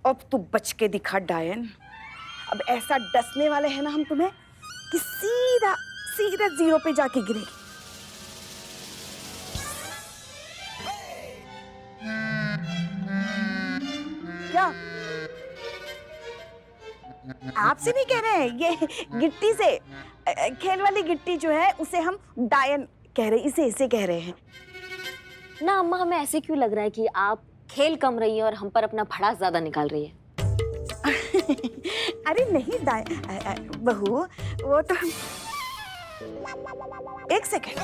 अब तू बच के दिखा डायन। अब ऐसा डसने वाले हैं ना हम तुम्हें कि सीधा सीधा 0 पे जाके गिरेगी। क्या आपसे नहीं कह रहे हैं, ये गिट्टी से खेल वाली गिट्टी जो है उसे हम डायन कह रहे, इसे कह रहे हैं ना। अम्मा, हमें ऐसे क्यों लग रहा है कि आप खेल कम रही है और हम पर अपना भड़ास ज्यादा निकाल रही है? अरे नहीं बहू, वो तो एक सेकंड,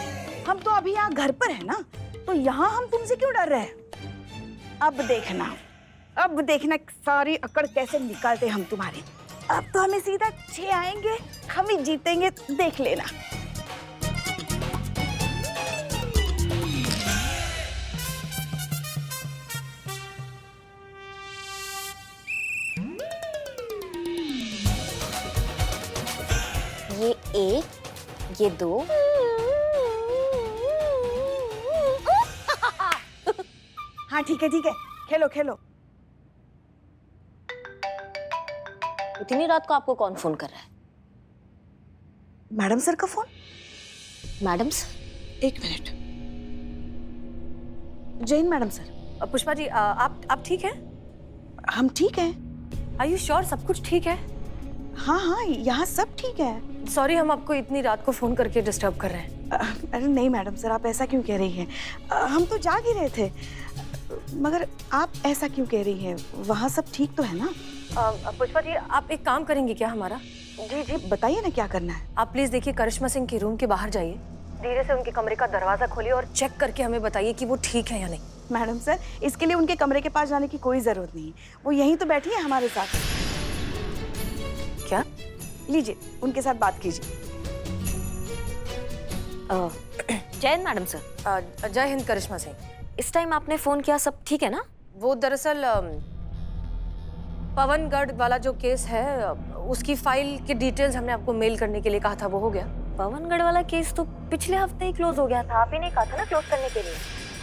हम तो अभी यहाँ घर पर है ना, तो यहाँ हम तुमसे क्यों डर रहे हैं? अब देखना सारी अकड़ कैसे निकालते हम तुम्हारी। अब तो हमें सीधा 6 आएंगे, हम ही जीतेंगे, देख लेना। ये 1, ये 2। हाँ ठीक है, खेलो। इतनी रात को आपको कौन फोन कर रहा है? मैडम सर का phone. Madam sir? 1 minute. Jain madam sir. Pushpa ji, आप ठीक हैं? हम ठीक हैं। आर यू श्योर सब कुछ ठीक है? हाँ, यहाँ सब ठीक है। सॉरी, हम आपको इतनी रात को फोन करके डिस्टर्ब कर रहे हैं। अरे नहीं मैडम सर, आप ऐसा क्यों कह रही हैं? हम तो जाग ही रहे थे। मगर आप ऐसा क्यों कह रही हैं? वहाँ सब ठीक तो है ना? पुष्पा जी, आप एक काम करेंगे क्या हमारा? जी बताइए ना, क्या करना है? आप प्लीज देखिए, करिश्मा सिंह के रूम के बाहर जाइए, धीरे से उनके कमरे का दरवाजा खोलिए और चेक करके हमें बताइए कि वो ठीक है या नहीं। मैडम सर, इसके लिए उनके कमरे के पास जाने की कोई जरूरत नहीं, वो यहीं तो बैठी है हमारे साथ। क्या? लीजिए, उनके साथ बात कीजिए। जय हिंद मैडम सर। जय हिंद करिश्मा सिंह। इस टाइम आपने फोन किया, सब ठीक है ना? वो दरअसल पवनगढ़ वाला जो केस है, उसकी फाइल की डिटेल्स हमने आपको मेल करने के लिए कहा था, वो हो गया। पवनगढ़ वाला केस तो पिछले हफ्ते ही क्लोज हो गया था, आप ही ने कहा था ना क्लोज करने के लिए।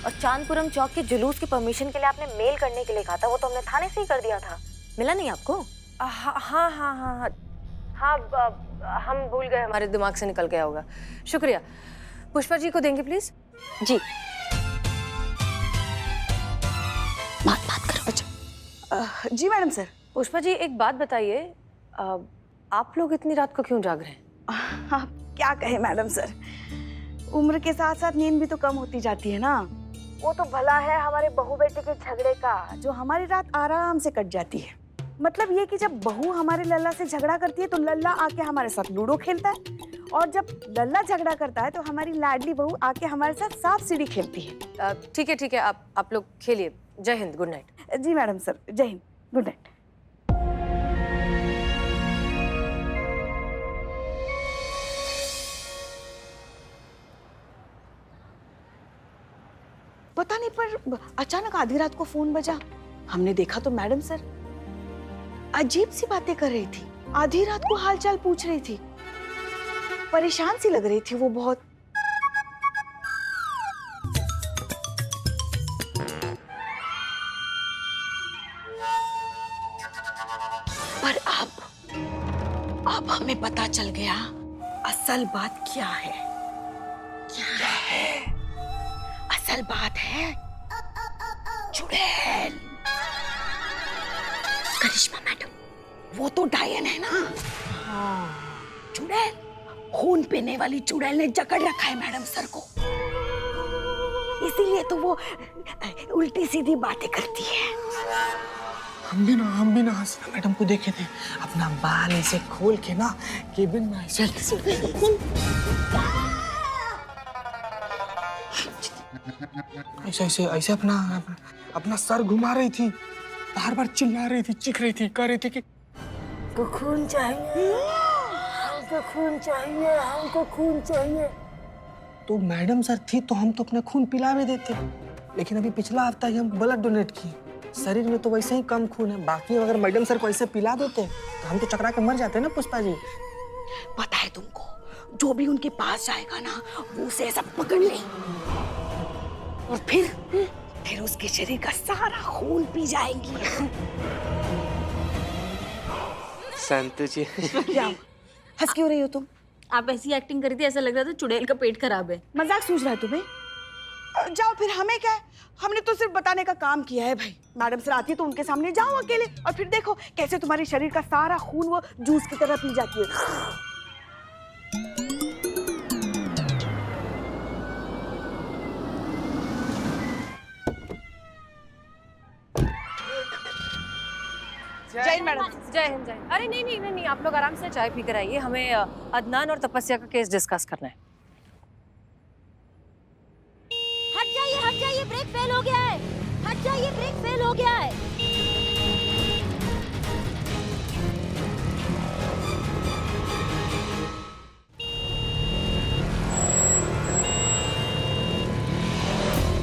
और चांदपुरम चौक के जुलूस की परमिशन के लिए आपने मेल करने के लिए कहा था, वो तो हमने थाने से ही कर दिया था। मिला नहीं आपको? हाँ, हम भूल गए, हमारे दिमाग से निकल गया होगा। शुक्रिया। पुष्पा जी को देंगे प्लीज। जी। बात करो। अच्छा, जी मैडम सर। पुष्पा जी, एक बात बताइए, आप लोग इतनी रात को क्यों जाग रहे हैं? आप क्या कहे मैडम सर, उम्र के साथ साथ नींद भी तो कम होती जाती है ना। वो तो भला है हमारे बहू बेटे के झगड़े का, जो हमारी रात आराम से कट जाती है। मतलब ये कि जब बहू हमारे लल्ला से झगड़ा करती है तो लल्ला आके हमारे साथ लूडो खेलता है, और जब लल्ला झगड़ा करता है तो हमारी लाडली बहू आके हमारे साथ सांप सीढ़ी खेलती है। ठीक है, आप लोग खेलिए। जय हिंद, गुड नाइट। जी मैडम सर, जय हिंद, गुड नाइट। पता नहीं, पर अचानक आधी रात को फोन बजा। हमने देखा तो मैडम सर अजीब सी बातें कर रही थी, आधी रात को हालचाल पूछ रही थी, परेशान सी लग रही थी वो बहुत। पर अब हमें पता चल गया असल बात क्या है। असल बात है चुड़ैल। करिश्मा मैडम, वो तो डायन है ना। चुड़ैल, खून पीने वाली चुड़ैल ने जकड़ रखा है मैडम सर को, इसीलिए तो वो उल्टी सीधी बातें करती है। हम भी ना हसीना मैडम को देखे थे, अपना बाल ऐसे खोल के ना केबिन में ऐसे अपना सर घुमा रही थी, बार बार चिल्ला रही थी, चीख रही थी, कह रही थी कि खून चाहिए, हमको खून चाहिए, हमको खून चाहिए। तो मैडम सर थी तो हम तो अपना खून पिला भी देते, लेकिन अभी पिछला हफ्ता ही हम ब्लड डोनेट किए, शरीर में तो वैसे ही कम खून है। बाकी अगर मैडम सर को ऐसे पिला देते तो हम तो चकरा के मर जाते ना पुष्पा जी। पता है तुमको, जो भी उनके पास जाएगा ना वो उसे ऐसा पकड़ ले और फिर उसके शरीर का सारा खून पी जाएंगी। संतु जी। क्या हुआ? हंस क्यों रही हो तुम? आप ऐसी एक्टिंग करी थी, ऐसा लग रहा था चुड़ैल का पेट खराब है। मजाक सूझ रहा है तुम्हें? जाओ फिर, हमें क्या है? हमने तो सिर्फ बताने का काम किया है भाई। मैडम सर आती है तो उनके सामने जाओ अकेले, और फिर देखो कैसे तुम्हारे शरीर का सारा खून वो जूस की तरह पी जाती है। जय हिंद मैडम। जय हिंद, जय हिंद। अरे नहीं नहीं नहीं नहीं, आप लोग आराम से चाय पी कर आइए, हमें अदनान और तपस्या का केस डिस्कस करना है। हट जाइए, ब्रेक फेल हो गया है। हट जाइए, ब्रेक फेल हो गया है।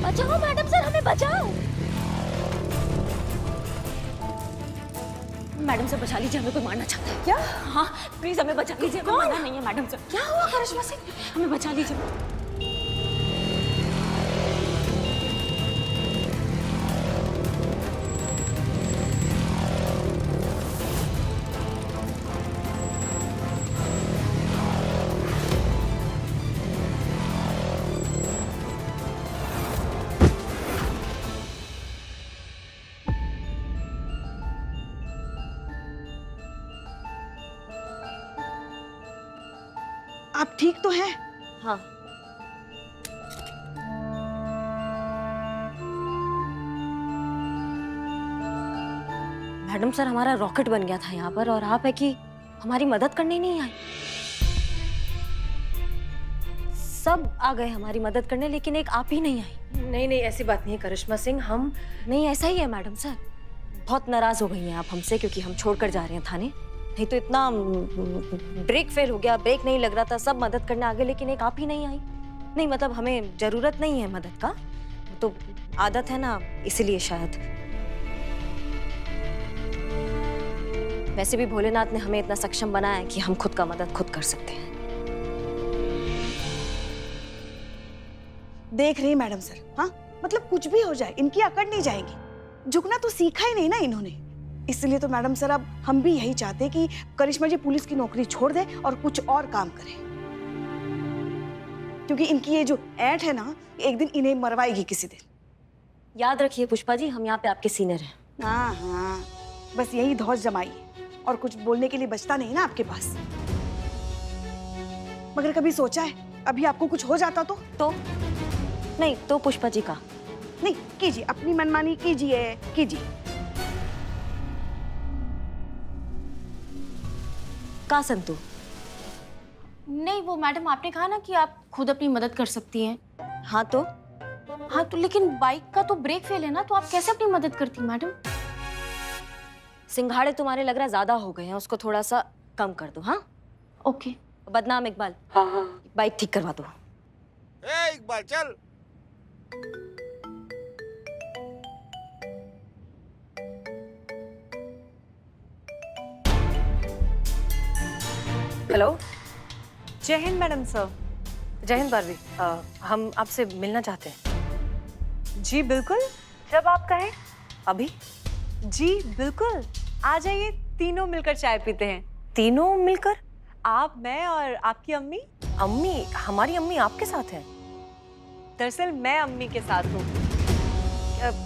बचाओ मैडम सर, हमें बचाओ। मैडम सर बचा लीजिए, हमें कोई मारना चाहता है। क्या? हाँ प्लीज हमें बचा लीजिए, हमें मारना नहीं है मैडम सर। क्या हुआ करिश्मा सिंह? हमें बचा लीजिए। आप ठीक तो हैं? हाँ मैडम सर, हमारा रॉकेट बन गया था यहाँ पर, और आप है कि हमारी मदद करने नहीं आए। सब आ गए हमारी मदद करने, लेकिन एक आप ही नहीं आई। नहीं नहीं, ऐसी बात नहीं है करिश्मा सिंह, हम नहीं ऐसा ही है मैडम सर। बहुत नाराज हो गई हैं आप हमसे, क्योंकि हम छोड़कर जा रहे हैं थाने। नहीं तो इतना ब्रेक फेल हो गया, ब्रेक नहीं लग रहा था, सब मदद करने आ गए, लेकिन एक आप ही नहीं आई। नहीं मतलब हमें जरूरत नहीं है मदद का, तो आदत है ना, इसलिए शायद। वैसे भी भोलेनाथ ने हमें इतना सक्षम बनाया है कि हम खुद का मदद खुद कर सकते हैं। देख रही मैडम सर, हाँ मतलब कुछ भी हो जाए इनकी अकड़ नहीं जाएगी। झुकना तो सीखा ही नहीं ना इन्होंने। इसलिए तो मैडम सर अब हम भी यही चाहते हैं कि करिश्मा जी पुलिस की नौकरी छोड़ दे और कुछ और काम करे, क्योंकि इनकी ये जो ऐंठ है ना, एक दिन इन्हें मरवाएगी किसी दिन। याद रखिए पुष्पा जी, हम यहाँ पे आपके सीनियर हैं। हाँ हाँ, बस यही धौस जमाइए, और कुछ बोलने के लिए बचता नहीं ना आपके पास। मगर कभी सोचा है अभी आपको कुछ हो जाता तो? नहीं तो पुष्पा जी का नहीं कीजिए, अपनी मनमानी कीजिए कीजिए। का संतु? नहीं वो मैडम, आपने कहा ना कि आप खुद अपनी मदद कर सकती हैं। हाँ तो हाँ तो लेकिन बाइक का तो ब्रेक फेल है ना, तो आप कैसे अपनी मदद करती मैडम? सिंघाड़े तुम्हारे लग रहा है ज्यादा हो गए हैं, उसको थोड़ा सा कम कर दो। हाँ ओके। बदनाम इकबाल, हाँ। बाइक ठीक करवा दो। इकबाल चल। हेलो। जय हिंद मैडम सर। जय हिंद बारवी, हम आपसे मिलना चाहते हैं। जी बिल्कुल, जब आप कहें। अभी? जी बिल्कुल, आ जाइए, तीनों मिलकर चाय पीते हैं। तीनों मिलकर? आप, मैं और आपकी अम्मी। अम्मी? हमारी अम्मी आपके साथ है? दरअसल मैं अम्मी के साथ हूँ।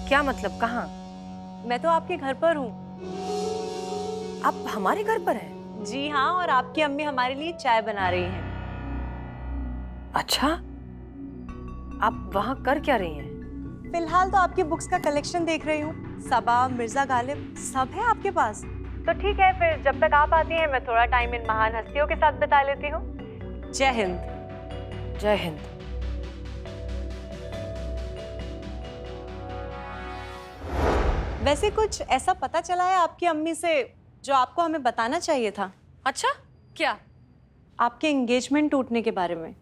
क्या मतलब, कहाँ? मैं तो आपके घर पर हूँ। आप हमारे घर पर हैं? जी हाँ, और आपकी अम्मी हमारे लिए चाय बना रही हैं। अच्छा, आप वहाँ कर क्या रही हैं? फिलहाल तो आपकी बुक्स का कलेक्शन देख रही हूँ। सबा, मिर्जा गालिब, सब है आपके पास। तो ठीक है, फिर जब तक आप आती हैं मैं थोड़ा टाइम इन महान हस्तियों के साथ बिता लेती हूँ। जय हिंद। जय हिंद। वैसे कुछ ऐसा पता चला है आपकी अम्मी से जो आपको हमें बताना चाहिए था? अच्छा, क्या? आपके एंगेजमेंट टूटने के बारे में।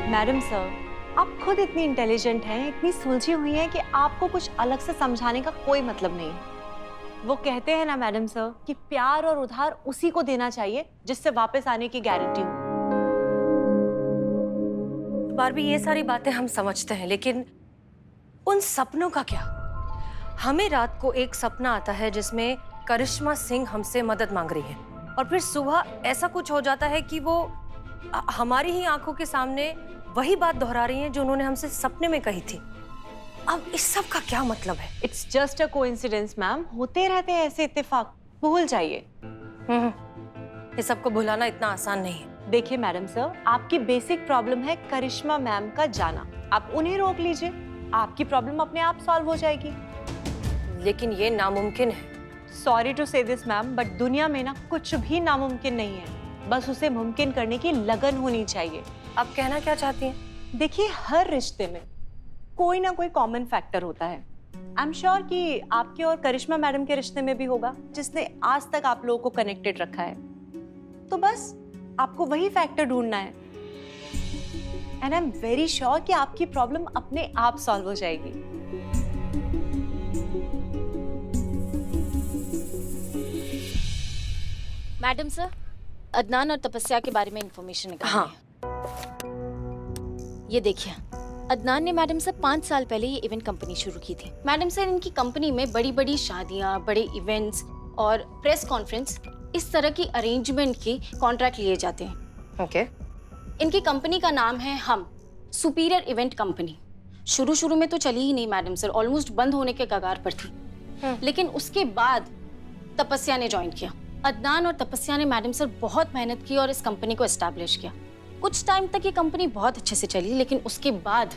मैडम सर, आप खुद इतनी इंटेलिजेंट हैं, इतनी सुलझी हुई हैं कि आपको कुछ अलग से समझाने का कोई मतलब नहीं है। वो कहते हैं ना मैडम सर कि प्यार और उधार उसी को देना चाहिए जिससे वापस आने की गारंटी हो। बारबी, ये सारी बातें हम समझते हैं, लेकिन उन सपनों का क्या? हमें रात को एक सपना आता है जिसमें करिश्मा सिंह हमसे मदद मांग रही है, और फिर सुबह ऐसा कुछ हो जाता है कि वो हमारी ही आंखों के सामने वही बात दोहरा रही हैं जो उन्होंने हमसे सपने में कही थी। अब इस सब का क्या मतलब है? It's just a coincidence ma'am, होते रहते हैं ऐसे इत्तेफाक, भूल जाइए। इस सब को भुलाना इतना आसान नहीं है। देखिए मैडम सर, आपकी बेसिक प्रॉब्लम है करिश्मा मैम का जाना। आप उन्हें रोक लीजिए, आपकी प्रॉब्लम अपने आप सॉल्व हो जाएगी। लेकिन ये नामुमकिन है। सॉरी टू से दिस मैम, बट दुनिया में ना कुछ भी नामुमकिन नहीं है, बस उसे मुमकिन करने की लगन होनी चाहिए। आप कहना क्या चाहती हैं? देखिए, हर रिश्ते में कोई ना कोई कॉमन फैक्टर होता है। आई एम श्योर कि आपके और करिश्मा मैडम के रिश्ते में भी होगा जिसने आज तक आप लोगों को कनेक्टेड रखा है। तो बस आपको वही फैक्टर ढूंढना है, and I am very sure कि आपकी प्रॉब्लम अपने आप सॉल्व हो जाएगी। मैडम सर, अदनान और तपस्या के बारे में इंफॉर्मेशन निकाली हाँ। है। ये देखिए, अदनान ने मैडम सर 5 साल पहले ये इवेंट कंपनी शुरू की थी। मैडम सर, इनकी कंपनी में बड़ी बड़ी शादियाँ, बड़े इवेंट्स और प्रेस कॉन्फ्रेंस, इस तरह की अरेंजमेंट की कॉन्ट्रैक्ट लिए जाते हैं। ओके। इनकी कंपनी का नाम है हम सुपीरियर इवेंट कंपनी। शुरू में तो चली ही नहीं मैडम सर, ऑलमोस्ट बंद होने के कगार पर थी। लेकिन उसके बाद तपस्या ने ज्वाइन किया। अदनान और तपस्या ने मैडम सर बहुत मेहनत की और इस कंपनी को एस्टैब्लिश किया। कुछ टाइम तक ये कंपनी बहुत अच्छे से चली, लेकिन उसके बाद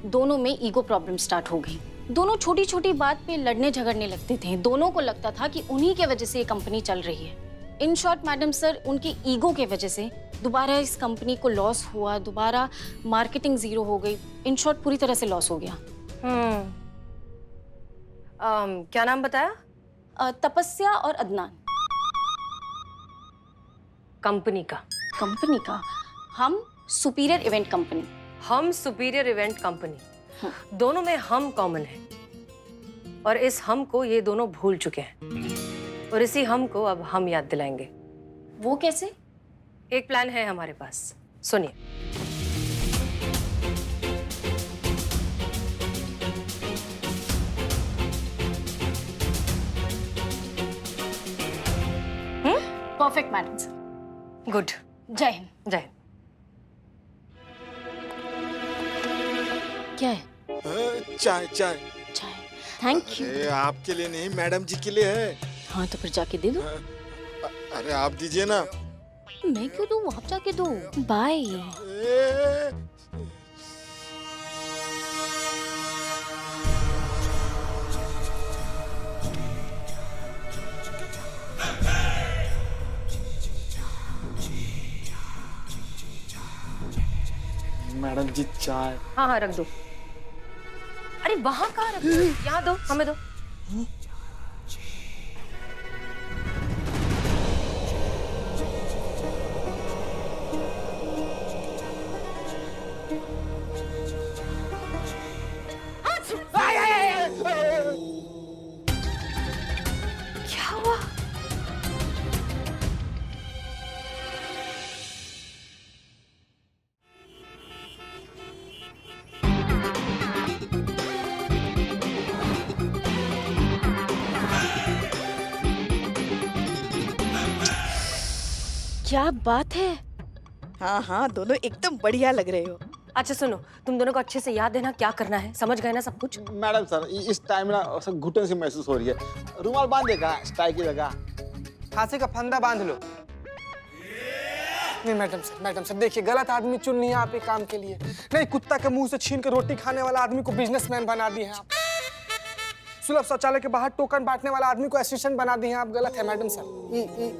दोनों में ईगो प्रॉब्लम स्टार्ट हो गई। दोनों छोटी छोटी बात पे लड़ने झगड़ने लगते थे। दोनों को लगता था कि उन्हीं के वजह से ये कंपनी चल रही है। इन शॉर्ट मैडम सर, उनकी ईगो के वजह से दोबारा इस कंपनी को लॉस हुआ, दोबारा मार्केटिंग जीरो हो गई। इन शॉर्ट पूरी तरह से लॉस हो गया। क्या नाम बताया? तपस्या और अदनान। कंपनी का? कंपनी का हम सुपीरियर इवेंट कंपनी। हम सुपीरियर इवेंट कंपनी। दोनों में हम कॉमन है, और इस हम को ये दोनों भूल चुके हैं, और इसी हम को अब हम याद दिलाएंगे। वो कैसे? एक प्लान है हमारे पास, सुनिए। Perfect madam sir. गुड। जय हिंद। जय हिंद। क्या है? चाय चाय। चाय। Thank you. अरे आपके लिए नहीं, मैडम जी के लिए है। हाँ तो फिर जाके दे दो। अरे आप दीजिए ना। मैं क्यों दूँ? आप जाके दो। बाय। ए, मैडम जी चाय। हाँ हाँ, रख दो। अरे वहां कहाँ रख दो? यहाँ दो, हमें दो। क्या हुआ? क्या बात है? हाँ हाँ, दोनों एकदम बढ़िया लग रहे हो। अच्छा सुनो, तुम दोनों को अच्छे से याद है ना क्या करना है? समझ गए ना सब कुछ? मैडम सर, इस टाइम ना घुटन से महसूस हो रही है। रुमाल बांधेगा स्टाई की जगह। फांसी का फंदा बांध लो। नहीं मैडम सर देखिए, गलत आदमी चुन लिया आप ये काम के लिए। नहीं, कुत्ता के मुंह से छीन के रोटी खाने वाला आदमी को बिजनेसमैन बना दिए हैं आप। सुलभ शौचालय के बाहर टोकन बांटने वाला आदमी को असिस्टेंट बना दिए हैं आप। गलत है मैडम सर,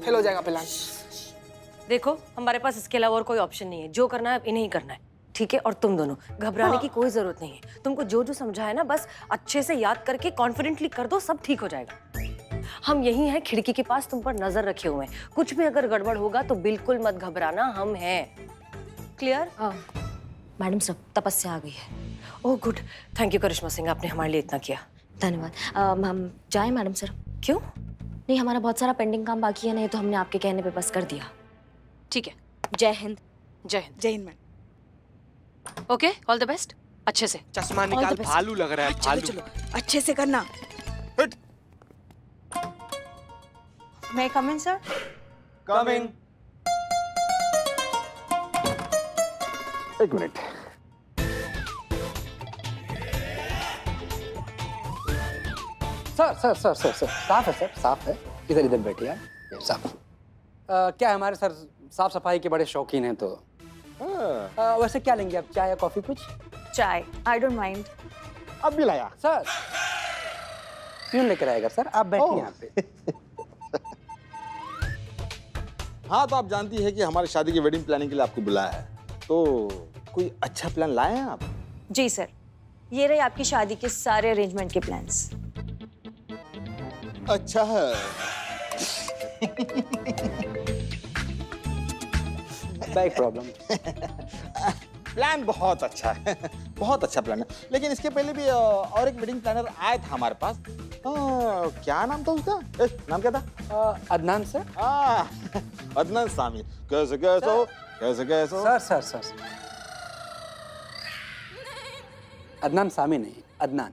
फेल हो जाएगा प्लान। देखो, हमारे पास इसके अलावा और कोई ऑप्शन नहीं है। जो करना है अब इन्हें ही करना है, ठीक है? और तुम दोनों घबराने की कोई जरूरत नहीं है। तुमको जो जो समझा है ना, बस अच्छे से याद करके कॉन्फिडेंटली कर दो, सब ठीक हो जाएगा। हम यही हैं, खिड़की के पास तुम पर नजर रखे हुए हैं। कुछ भी अगर गड़बड़ होगा तो बिल्कुल मत घबराना, हम हैं। क्लियर? मैडम सर, तपस्या आ गई है। ओह गुड, थैंक यू करिश्मा सिंह, आपने हमारे लिए इतना किया। धन्यवाद। हम जाएं मैडम सर? क्यों? नहीं, हमारा बहुत सारा पेंडिंग काम बाकी है, नहीं तो हमने आपके कहने पे बस कर दिया। ठीक है। जय हिंद। जय हिंद। जय Hind madam. Okay, all the best. अच्छे से। चश्मा All the निकाल, best. भालू लग रहा है, चलो भालू। चलो अच्छे से करना। हट, मैं कम इन सर? come in। एक मिनट। सर साफ है सर, साफ है। इधर इधर बैठिए आप, ये साफ। क्या है, हमारे सर साफ सफाई के बड़े शौकीन हैं, तो हाँ, वैसे क्या लेंगे आप, चाय या कॉफी कुछ? चाय, आई डोंट माइंड। अब भी लाया। सर क्यों लेकर आएगा सर, आप बैठिए ओह। यहाँ पे। हाँ, तो आप जानती है कि हमारी शादी की वेडिंग प्लानिंग के लिए आपको बुलाया है, तो कोई अच्छा प्लान लाए हैं आप? जी सर, ये रहे आपकी शादी के सारे अरेंजमेंट के प्लान्स। अच्छा है। Back problem. प्लान बहुत अच्छा है, बहुत अच्छा प्लान है। लेकिन इसके पहले भी और एक वेडिंग प्लानर आया था हमारे पास। क्या नाम था उसका? नाम क्या था? अदनान सर। अदनान सामी। कैसे कैसे हो? कैसे कैसे हो? सर अदनान सामी नहीं, अदनान।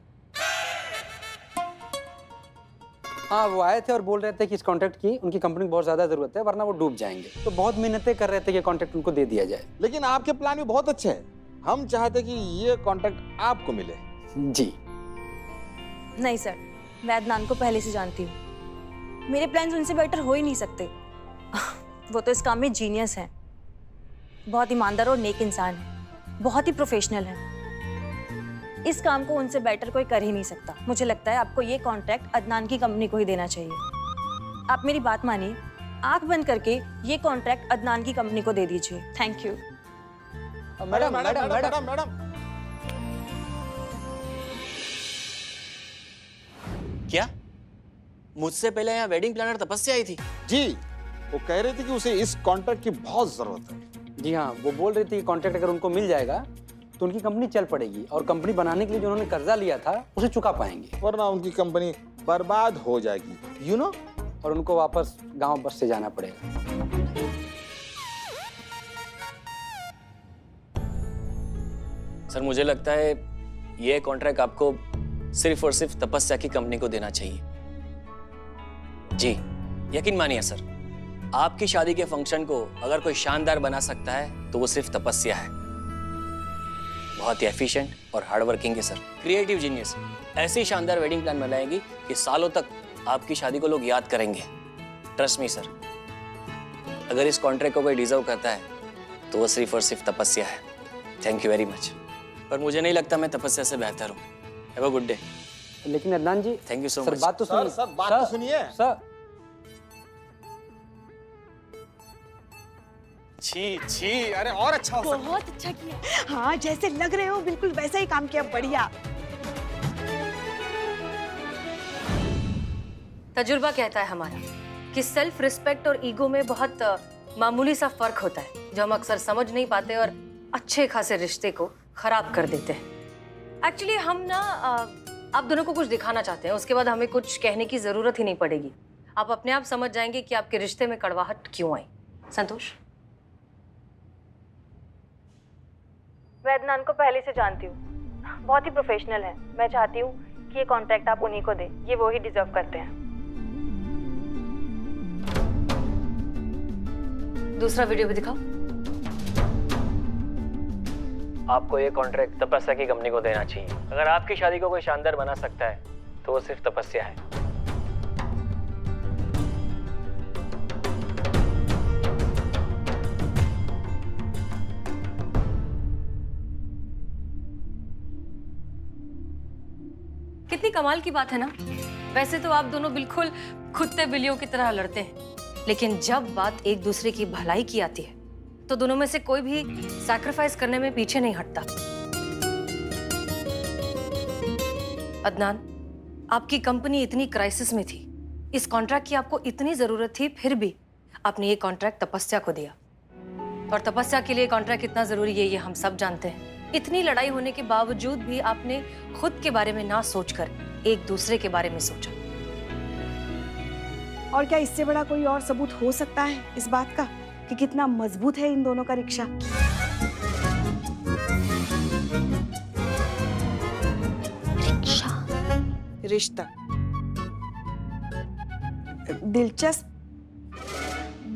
हाँ, वो आए थे और बोल रहे थे कि इस कॉन्ट्रैक्ट की उनकी कंपनी को बहुत ज्यादा जरूरत है, वरना वो डूब जाएंगे। तो बहुत मिन्नतें कर रहे थे कि कॉन्ट्रैक्ट उनको दे दिया जाए। लेकिन आपके प्लान भी बहुत अच्छे हैं। हम चाहते कि ये कॉन्ट्रैक्ट आपको मिले। जी। नहीं सर, मैं अदनान को पहले से जानती हूँ। मेरे प्लान्स उनसे बेटर हो ही नहीं सकते। वो तो इस काम में जीनियस हैं। बहुत ईमानदार और नेक इंसान है, बहुत ही प्रोफेशनल है। इस काम को उनसे बेटर कोई कर ही नहीं सकता। मुझे लगता है आपको ये कॉन्ट्रैक्ट अदनान की कंपनी को ही देना चाहिए। आप मेरी बात मानिए, आंख बंद करके ये कॉन्ट्रैक्ट अदनान की कंपनी को दे दीजिए। Thank you. मैडम। क्या मुझसे पहले यहाँ वेडिंग प्लानर तपस्या आई थी? जी, वो कह रहे थे कि उसे इस कॉन्ट्रैक्ट की बहुत जरूरत है। जी हाँ, वो बोल रही थी कि कॉन्ट्रैक्ट अगर उनको मिल जाएगा तो उनकी कंपनी चल पड़ेगी और कंपनी बनाने के लिए जो उन्होंने कर्जा लिया था उसे चुका पाएंगे, वरना उनकी कंपनी बर्बाद हो जाएगी, यू नो। और उनको वापस गांव बस से जाना पड़ेगा। सर, मुझे लगता है ये कॉन्ट्रैक्ट आपको सिर्फ और सिर्फ तपस्या की कंपनी को देना चाहिए। जी, यकीन मानिए सर, आपकी शादी के फंक्शन को अगर कोई शानदार बना सकता है तो वो सिर्फ तपस्या है। बहुत ही एफिशिएंट और हार्ड वर्किंग है सर, क्रिएटिव जीनियस। ऐसी शानदार वेडिंग प्लान बनाएगी कि सालों तक आपकी शादी को लोग याद करेंगे। ट्रस्ट मी सर, अगर इस कॉन्ट्रैक्ट को कोई डिजर्व करता है तो वो सिर्फ और सिर्फ तपस्या है। Thank you very much. पर मुझे नहीं लगता मैं तपस्या से बेहतर हूँ। Have a good day. लेकिन Adnan ji, thank you so sir much. बात तो सुनिए। सर, बात तो सुनिए। सर छी, अरे और अच्छा हो सकता। बहुत अच्छा किया। हाँ, जैसे लग रहे हो बिल्कुल वैसा ही काम किया। बढ़िया। तजुर्बा कहता है हमारा कि सेल्फ रिस्पेक्ट और ईगो में बहुत मामूली सा फर्क होता है, जो हम अक्सर समझ नहीं पाते और अच्छे खासे रिश्ते को खराब कर देते हैं। एक्चुअली हम ना आप दोनों को कुछ दिखाना चाहते हैं, उसके बाद हमें कुछ कहने की जरूरत ही नहीं पड़ेगी। आप अपने आप समझ जाएंगे कि आपके रिश्ते में कड़वाहट क्यों आई। संतोष? मैं अदनान को पहले से जानती हूँ, बहुत ही प्रोफेशनल है। मैं चाहती हूँ कि ये कॉन्ट्रैक्ट आप उन्हीं को दें, ये वो ही डिजर्व करते हैं। दूसरा वीडियो भी दिखाओ। आपको ये कॉन्ट्रैक्ट तपस्या की कंपनी को देना चाहिए। अगर आपकी शादी को कोई शानदार बना सकता है तो वो सिर्फ तपस्या है। कितनी कमाल की बात है ना। वैसे तो आप दोनों बिल्कुल कुत्ते बिल्लियों की तरह लड़ते हैं, लेकिन जब बात एक दूसरे की भलाई की आती है तो दोनों में से कोई भी सैक्रिफाइस करने में पीछे नहीं हटता। अदनान, आपकी कंपनी इतनी क्राइसिस में थी, इस कॉन्ट्रैक्ट की आपको इतनी जरूरत थी, फिर भी आपने ये कॉन्ट्रैक्ट तपस्या को दिया। और तपस्या के लिए कॉन्ट्रैक्ट कितना जरूरी है ये हम सब जानते हैं। इतनी लड़ाई होने के बावजूद भी आपने खुद के बारे में ना सोचकर एक दूसरे के बारे में सोचा। और क्या इससे बड़ा कोई और सबूत हो सकता है इस बात का कि कितना मजबूत है इन दोनों का रिक्शा। रिश्ता।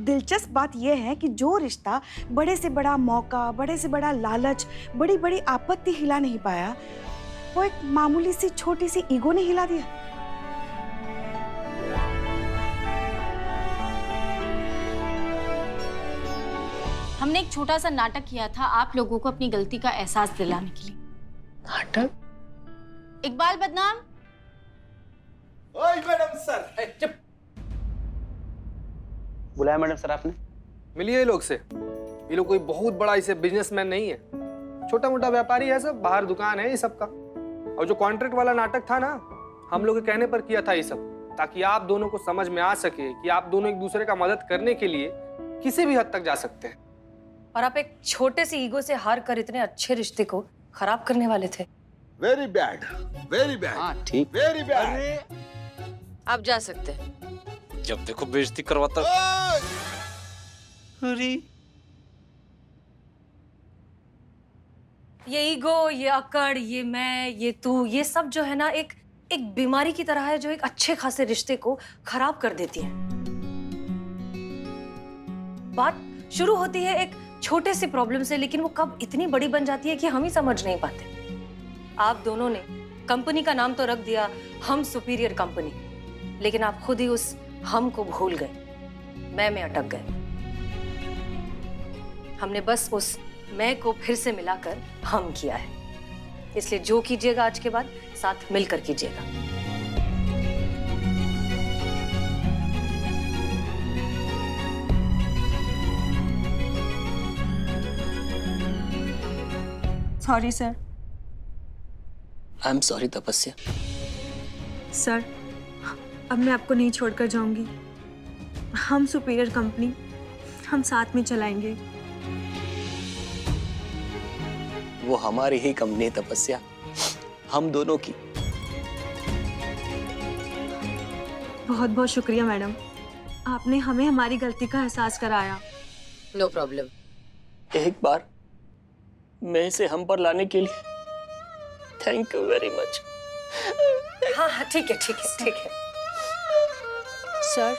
दिलचस्प बात यह है कि जो रिश्ता बड़े से बड़ा मौका, बड़े से बड़ा लालच, बड़ी बड़ी आपत्ति हिला नहीं पाया, वो एक मामूली सी छोटी सी ईगो ने हिला दिया। हमने एक छोटा सा नाटक किया था आप लोगों को अपनी गलती का एहसास दिलाने के लिए। नाटक? इकबाल बदनाम। ओए मैडम सर, चुप। बुलाया मैडम सर आपने? मिलिए ये लोग से। ये लोग कोई बहुत बड़ा इसे बिजनेसमैन नहीं है, छोटा मोटा व्यापारी है सब, बाहर दुकान है ये सबका। और जो कॉन्ट्रैक्ट वाला नाटक था ना, हम लोग के कहने पर किया था ये सब, ताकि आप दोनों को समझ में आ सके कि आप दोनों एक दूसरे का मदद करने के लिए किसी भी हद तक जा सकते हैं। और आप एक छोटे से ईगो से हार कर इतने अच्छे रिश्ते को खराब करने वाले थे। Very bad, very bad. हाँ ठीक। Very bad. आप जा सकते हैं। जब देखो बेइज्जती करवाता। अरे ये ईगो, ये अकड़, ये मैं, ये तू, ये सब जो है ना एक बीमारी की तरह है जो एक अच्छे खासे रिश्ते को खराब कर देती है। बात शुरू होती है एक छोटे से प्रॉब्लम से, लेकिन वो कब इतनी बड़ी बन जाती है कि हम ही समझ नहीं पाते। आप दोनों ने कंपनी का नाम तो रख दिया हम सुपीरियर कंपनी, लेकिन आप खुद ही उस हम को भूल गए, मैं में अटक गए। हमने बस उस मैं को फिर से मिलाकर हम किया है। इसलिए जो कीजिएगा आज के बाद साथ मिलकर कीजिएगा। Sorry sir. I am sorry तपस्या। सर, अब मैं आपको नहीं छोड़कर जाऊंगी। हम सुपीरियर कंपनी हम साथ में चलाएंगे। वो हमारी ही कंपनी है तपस्या, हम दोनों की। बहुत बहुत शुक्रिया मैडम, आपने हमें हमारी गलती का एहसास कराया। No problem. एक बार मैं इसे हम पर लाने के लिए थैंक यू वेरी मच। हाँ हाँ ठीक है ठीक है ठीक है। सर